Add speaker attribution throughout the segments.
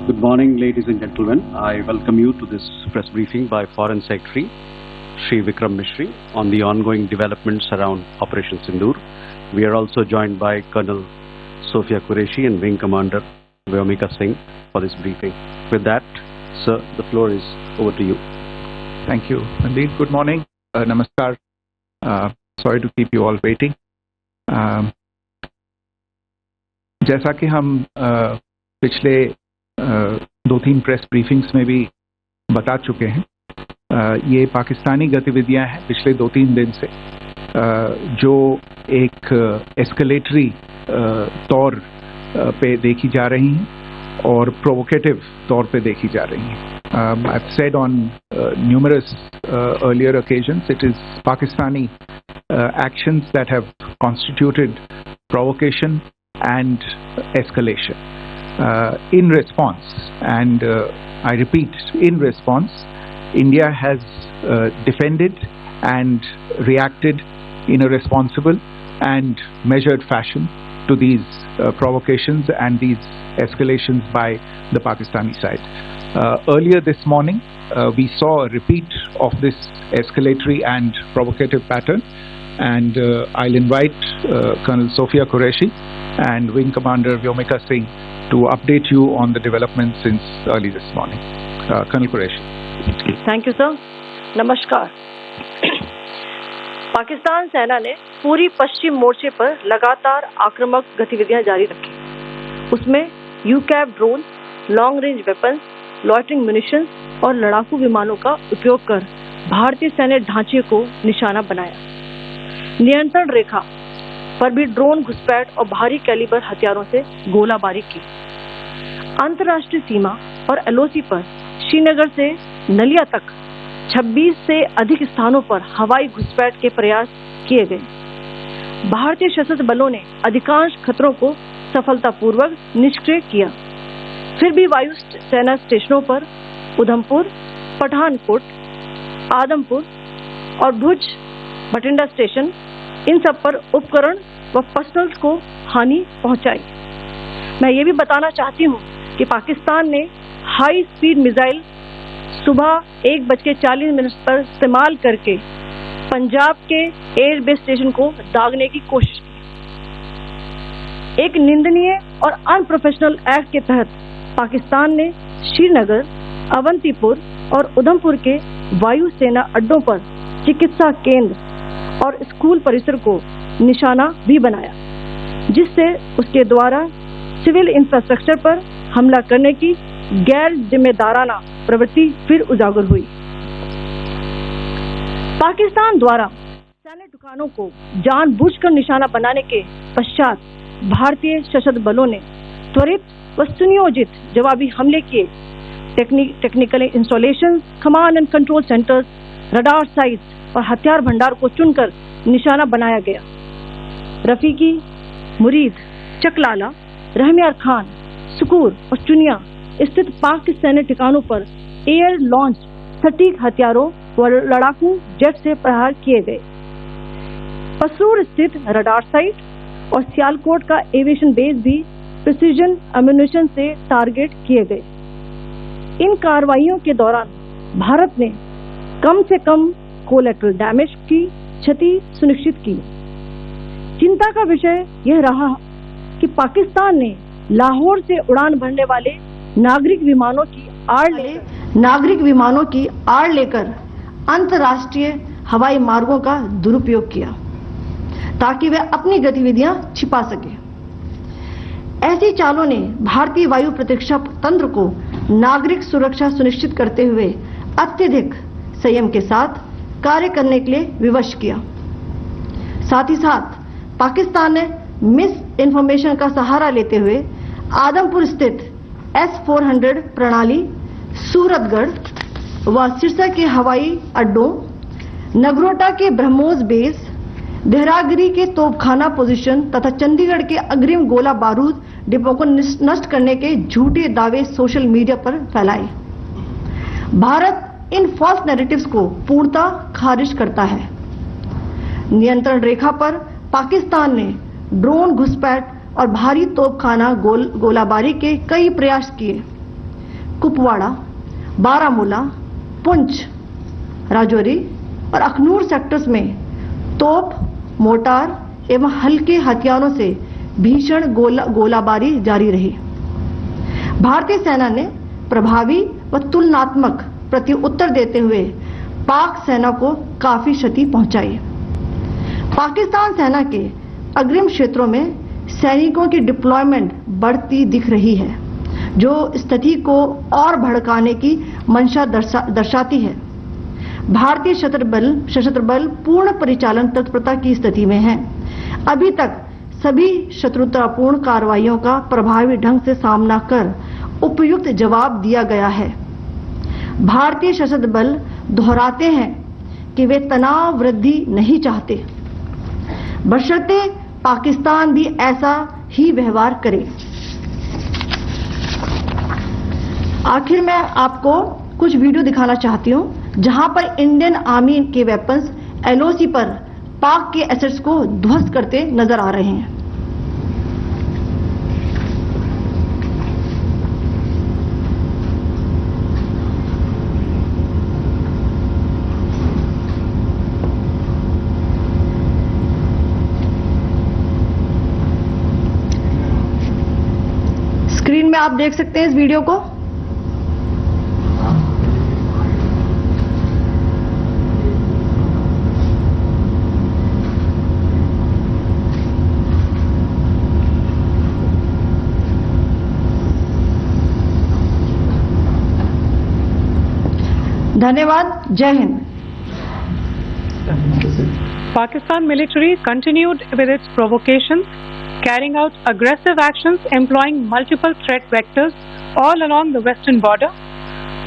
Speaker 1: Good morning, ladies and gentlemen. I welcome you to this press briefing by Foreign Secretary Shri Vikram Misri on the ongoing developments around Operation Sindoor. We are also joined by Colonel Sophia Qureshi and Wing Commander Vyomika Singh for this briefing. With that, sir, the floor is over to you.
Speaker 2: Thank you. Indeed, good morning. Namaskar. Sorry to keep you all waiting. जैसा कि हम पिछले 2-3 press briefings में भी बता चुके हैं, ये पाकिस्तानी गतिविधियां हैं पिछले 2-3 दिन से, जो एक एस्केलेटरी तौर पे देखी जा रही हैं और प्रोवोकेटिव तौर पे देखी जा रही हैं. I've said on numerous earlier occasions, it is Pakistani actions that have constituted provocation and escalation. In response, and I repeat, in response, India has defended and reacted in a responsible and measured fashion to these provocations and these escalations by the Pakistani side. Earlier this morning, we saw a repeat of this escalatory and provocative pattern, and I'll invite Colonel Sophia Qureshi and Wing Commander Vyomika Singh to update you on the developments since early this morning. Colonel Qureshi.
Speaker 3: Thank you, sir. नमस्कार. पाकिस्तान सेना ने पूरी पश्चिम मोर्चे पर लगातार आक्रामक गतिविधियां जारी रखी. उसमें UCAV drone, long range weapons, loitering munitions और लड़ाकू विमानों का उपयोग कर भारतीय सैन्य ढांचे को निशाना बनाया. नियंत्रण रेखा पर भी ड्रोन घुसपैठ और भारी कैलिबर हथियारों से गोलाबारी की. अंतर्राष्ट्रीय सीमा और एलओसी पर श्रीनगर से नलिया तक 26 से अधिक स्थानों पर हवाई घुसपैठ के प्रयास किए गए. भारतीय सशस्त्र बलों ने अधिकांश खतरों को सफलतापूर्वक निष्क्रिय किया. फिर भी वायु सेना स्टेशनों पर उधमपुर, पठानकोट, आदमपुर और भुज बठिंडा स्टेशन, इन सब पर उपकरण व पर्सनल को हानि पहुंचाई. मैं ये भी बताना चाहती हूं कि पाकिस्तान ने हाई स्पीड मिसाइल सुबह 1:40 पर इस्तेमाल करके पंजाब के एयरबेस स्टेशन को दागने की कोशिश की. एक निंदनीय और अनप्रोफेशनल एक्ट के तहत पाकिस्तान ने श्रीनगर, अवंतीपुर और उधमपुर के वायु सेना अड्डों पर चिकित्सा केंद्र और स्कूल परिसर को निशाना भी बनाया, जिससे उसके द्वारा सिविल इंफ्रास्ट्रक्चर पर हमला करने की गैर जिम्मेदाराना प्रवृत्ति फिर उजागर हुई. पाकिस्तान द्वारा सैन्य ठिकानों को जानबूझकर निशाना बनाने के पश्चात भारतीय सशस्त्र बलों ने त्वरित व सुनियोजित जवाबी हमले किए. Technical installation, command and control centres, radar sites और हथियार भंडार को चुनकर निशाना बनाया गया. रफीकी, मुरीद, चकलाला, रहमियार खान, सुकूर और चुनिया स्थित पाक सैन्य ठिकानों पर एयर लॉन्च सटीक हथियारों व लड़ाकू जेट से प्रहार किए गए. पसरूर स्थित रडार साइट और सियालकोट का एविएशन बेस भी प्रिसीजन एम्यूनिशन से टारगेट किए गए. इन कार्रवाइयों के दौरान भारत ने कम से कम कोलैटरल डैमेज की क्षति सुनिश्चित की. चिंता का विषय यह रहा कि पाकिस्तान ने लाहौर से उड़ान भरने वाले नागरिक विमानों की आड़ लेकर अंतर्राष्ट्रीय हवाई मार्गों का दुरुपयोग किया ताकि वे अपनी गतिविधियां छिपा सके. ऐसी चालों ने भारतीय वायु प्रतिरक्षा तंत्र को नागरिक सुरक्षा सुनिश्चित करते हुए अत्यधिक संयम के साथ कार्य करने के लिए विवश किया. साथ ही साथ पाकिस्तान ने मिस इन्फॉर्मेशन का सहारा लेते हुए आदमपुर स्थित S-400 प्रणाली, सूरतगढ़ व सिरसा के हवाई अड्डों, नगरोटा के ब्रह्मोस बेस, देहरागिरी के तोपखाना पोजीशन तथा चंडीगढ़ के अग्रिम गोला बारूद डिपो को नष्ट करने के झूठे दावे सोशल मीडिया पर फैलाए. भारत इन फॉल्स नैरेटिव्स को पूर्णतः खारिज करता है. नियंत्रण रेखा पर पाकिस्तान ने ड्रोन घुसपैठ और भारी तोपखाना गोलाबारी के कई प्रयास किए. कुपवाड़ा, बारामूला, पुंछ, राजौरी और अखनूर सेक्टर्स में तोप, मोर्टार एवं हल्के हथियारों से भीषण गोलाबारी जारी रही। भारतीय सेना ने प्रभावी व तुलनात्मक प्रत्युत्तर देते हुए पाक सेना को काफी क्षति पहुंचाई। पाकिस्तान सेना के अग्रिम क्षेत्रों में सैनिकों की डिप्लॉयमेंट बढ़ती दिख रही है, जो स्थिति को और भड़काने की मंशा दर्शाती है। भारतीय सशस्त्र बल पूर्ण परिचालन तत्परता की स्थिति में है। अभी तक सभी शत्रुतापूर्ण कार्रवाइयों का प्रभावी ढंग से सामना कर उपयुक्त जवाब दिया गया है। भारतीय सशस्त्र बल दोहराते हैं कि वे तनाव वृद्धि नहीं चाहते, बशर्ते पाकिस्तान भी ऐसा ही व्यवहार करे। आखिर मैं आपको कुछ वीडियो दिखाना चाहती हूं, जहां पर इंडियन आर्मी के वेपन्स एलओसी पर पाक के एसेट्स को ध्वस्त करते नजर आ रहे हैं। स्क्रीन में आप देख सकते हैं इस वीडियो को। धन्यवाद। जय Hind.
Speaker 4: Pakistan military continued with its provocations, carrying out aggressive actions employing multiple threat vectors all along the western border.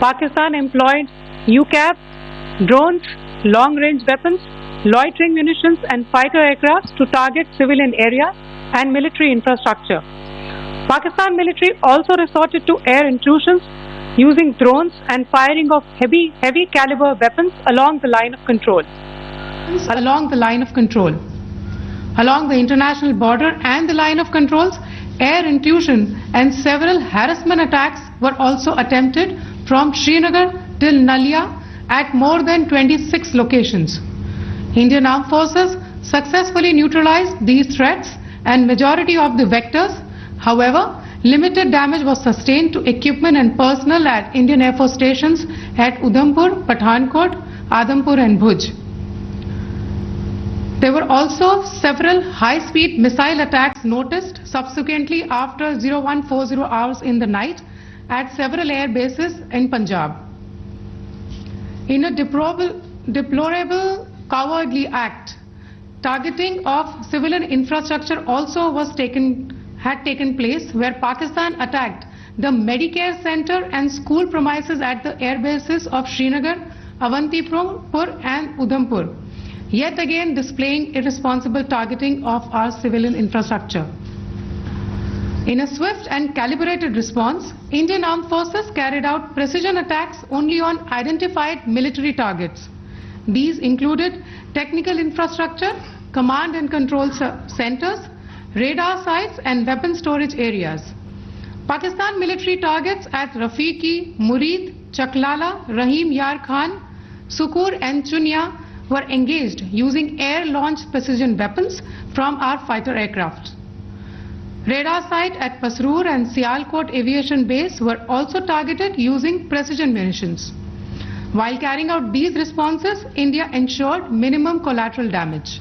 Speaker 4: Pakistan employed UCAV, drones, long-range weapons, loitering munitions and fighter aircraft to target civilian areas and military infrastructure. Pakistan military also resorted to air intrusions using drones and firing of heavy caliber weapons along the line of control. Along the international border and the line of controls, air intrusion and several harassment attacks were also attempted from Srinagar till Nalia at more than 26 locations. Indian Armed Forces successfully neutralized these threats and majority of the vectors. However, limited damage was sustained to equipment and personnel at Indian Air Force stations at Udhampur, Pathankot, Adampur and Bhuj. There were also several high-speed missile attacks noticed subsequently after 0140 hours in the night at several air bases in Punjab. In a deplorable cowardly act, targeting of civilian infrastructure also had taken place, where Pakistan attacked the Medicare Center and school premises at the air bases of Srinagar, Avantipur and Udhampur, yet again displaying irresponsible targeting of our civilian infrastructure. In a swift and calibrated response, Indian Armed Forces carried out precision attacks only on identified military targets. These included technical infrastructure, command and control centers, radar sites and weapon storage areas. Pakistan military targets at Rafiqi, Murid, Chaklala, Rahim Yar Khan, Sukur and Chunya were engaged using air-launched precision weapons from our fighter aircraft. Radar site at Pasroor and Sialkot Aviation Base were also targeted using precision munitions. While carrying out these responses, India ensured minimum collateral damage.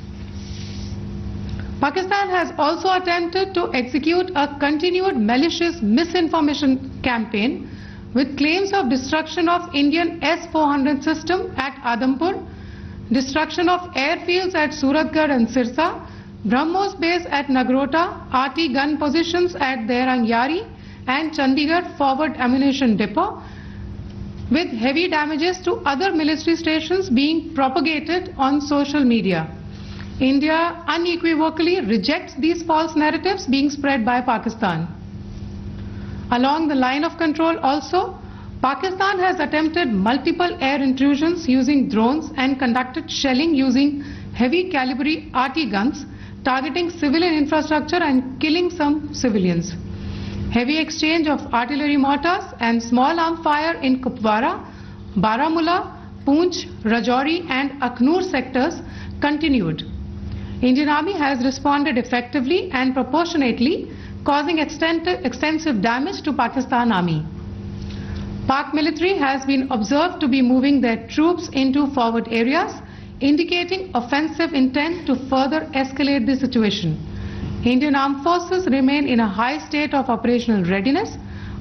Speaker 4: Pakistan has also attempted to execute a continued malicious misinformation campaign with claims of destruction of Indian S-400 system at Adampur, destruction of airfields at Suratgarh and Sirsa, BrahMos base at Nagrota, RT gun positions at Derangyari and Chandigarh forward ammunition depot, with heavy damages to other military stations being propagated on social media. India unequivocally rejects these false narratives being spread by Pakistan. Along the line of control also, Pakistan has attempted multiple air intrusions using drones and conducted shelling using heavy caliber RT guns, targeting civilian infrastructure and killing some civilians. Heavy exchange of artillery mortars and small arm fire in Kupwara, Baramulla, Poonch, Rajouri and Akhnur sectors continued. Indian Army has responded effectively and proportionately, causing extensive damage to Pakistan Army. Pak military has been observed to be moving their troops into forward areas, indicating offensive intent to further escalate the situation. Indian Armed Forces remain in a high state of operational readiness.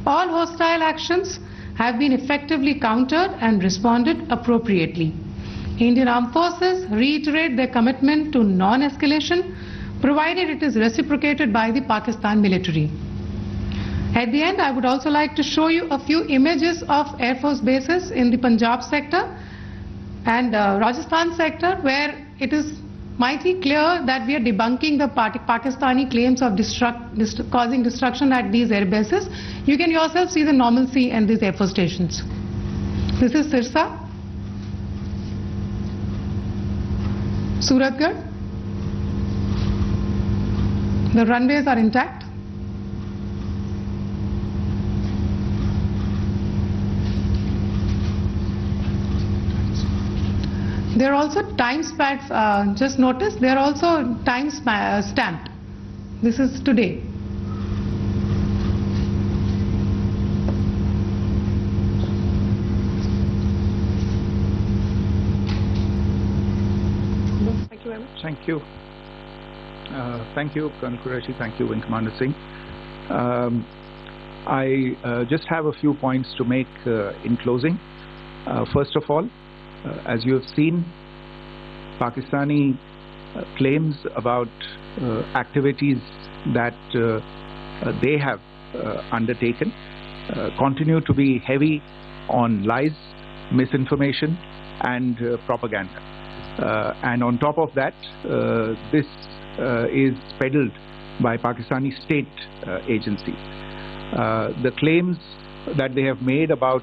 Speaker 4: All hostile actions have been effectively countered and responded appropriately. Indian Armed Forces reiterate their commitment to non-escalation, provided it is reciprocated by the Pakistan military. At the end, I would also like to show you a few images of Air Force bases in the Punjab sector and Rajasthan sector, where it is mighty clear that we are debunking the Pakistani claims of causing destruction at these air bases. You can yourself see the normalcy in these Air Force stations. This is Sirsa, Suratgarh. The runways are intact. There are also time stamps, just notice, there are also time stamped. This is today.
Speaker 3: Thank you very much.
Speaker 2: Thank you. Thank you, Colonel Qureshi. Thank you, Wing Commander Singh. I just have a few points to make in closing. First of all, as you have seen, Pakistani claims about activities that they have undertaken continue to be heavy on lies, misinformation and propaganda. And on top of that, this is peddled by Pakistani state agencies. The claims that they have made about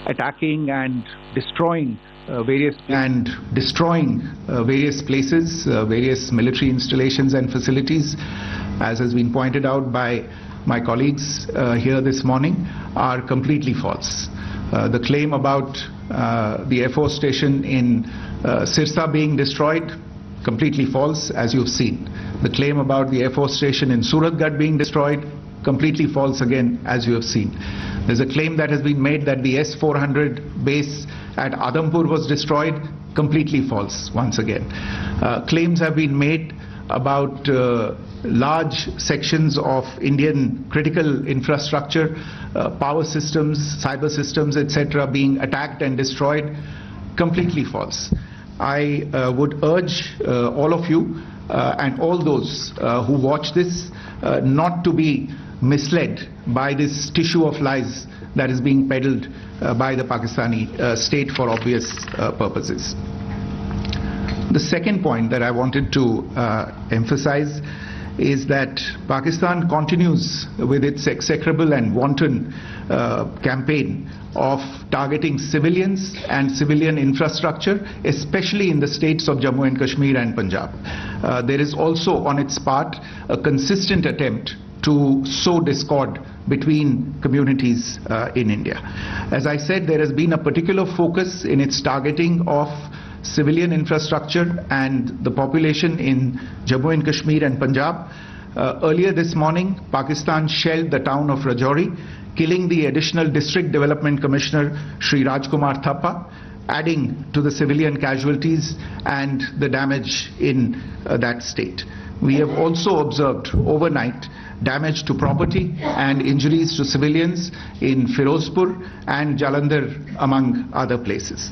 Speaker 2: attacking and destroying various places, various military installations and facilities, as has been pointed out by my colleagues here this morning, are completely false. The claim about the Air Force station in Sirsa being destroyed, completely false, as you've seen. The claim about the Air Force station in Suratgarh being destroyed, completely false again, as you have seen. There's a claim that has been made that the S-400 base at Adampur was destroyed, completely false once again. Claims have been made about large sections of Indian critical infrastructure, power systems, cyber systems, etc. being attacked and destroyed, completely false. I would urge all of you and all those who watch this not to be misled by this tissue of lies that is being peddled by the Pakistani state for obvious purposes. The second point that I wanted to emphasize is that Pakistan continues with its execrable and wanton campaign of targeting civilians and civilian infrastructure, especially in the states of Jammu and Kashmir and Punjab. There is also on its part a consistent attempt to sow discord between communities in India. As I said, there has been a particular focus in its targeting of civilian infrastructure and the population in Jammu and Kashmir and Punjab. Earlier this morning, Pakistan shelled the town of Rajouri, killing the additional District Development Commissioner Shri Rajkumar Thappa, adding to the civilian casualties and the damage in that state. We have also observed overnight damage to property and injuries to civilians in Firozpur and Jalandhar, among other places.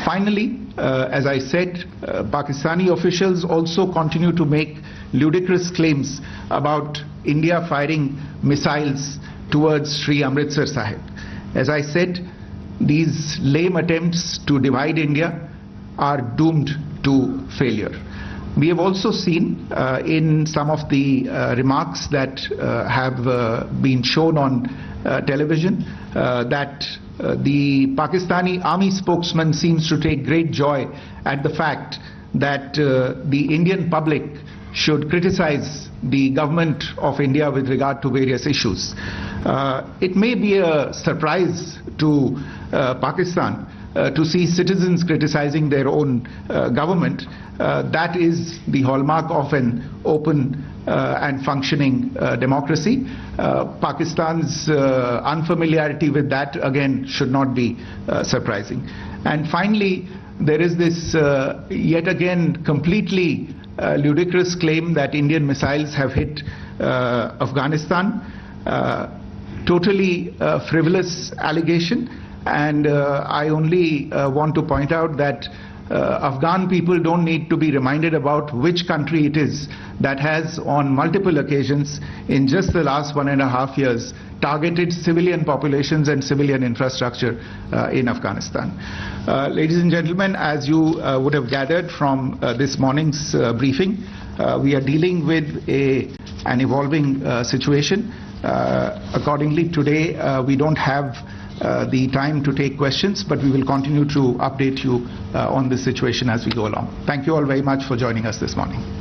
Speaker 2: Finally, as I said, Pakistani officials also continue to make ludicrous claims about India firing missiles towards Sri Amritsar Sahib. As I said, these lame attempts to divide India are doomed to failure. We have also seen in some of the remarks that have been shown on television that the Pakistani army spokesman seems to take great joy at the fact that the Indian public should criticize the government of India with regard to various issues. It may be a surprise to Pakistan to see citizens criticizing their own government. That is the hallmark of an open and functioning democracy. Pakistan's unfamiliarity with that, again, should not be surprising. And finally, there is this yet again completely ludicrous claim that Indian missiles have hit Afghanistan. Totally frivolous allegation, and I only want to point out that Afghan people don't need to be reminded about which country it is that has on multiple occasions in just the last 1.5 years targeted civilian populations and civilian infrastructure in Afghanistan. Ladies and gentlemen, as you would have gathered from this morning's briefing, we are dealing with an evolving situation. Accordingly, today we don't have the time to take questions, but we will continue to update you on this situation as we go along. Thank you all very much for joining us this morning.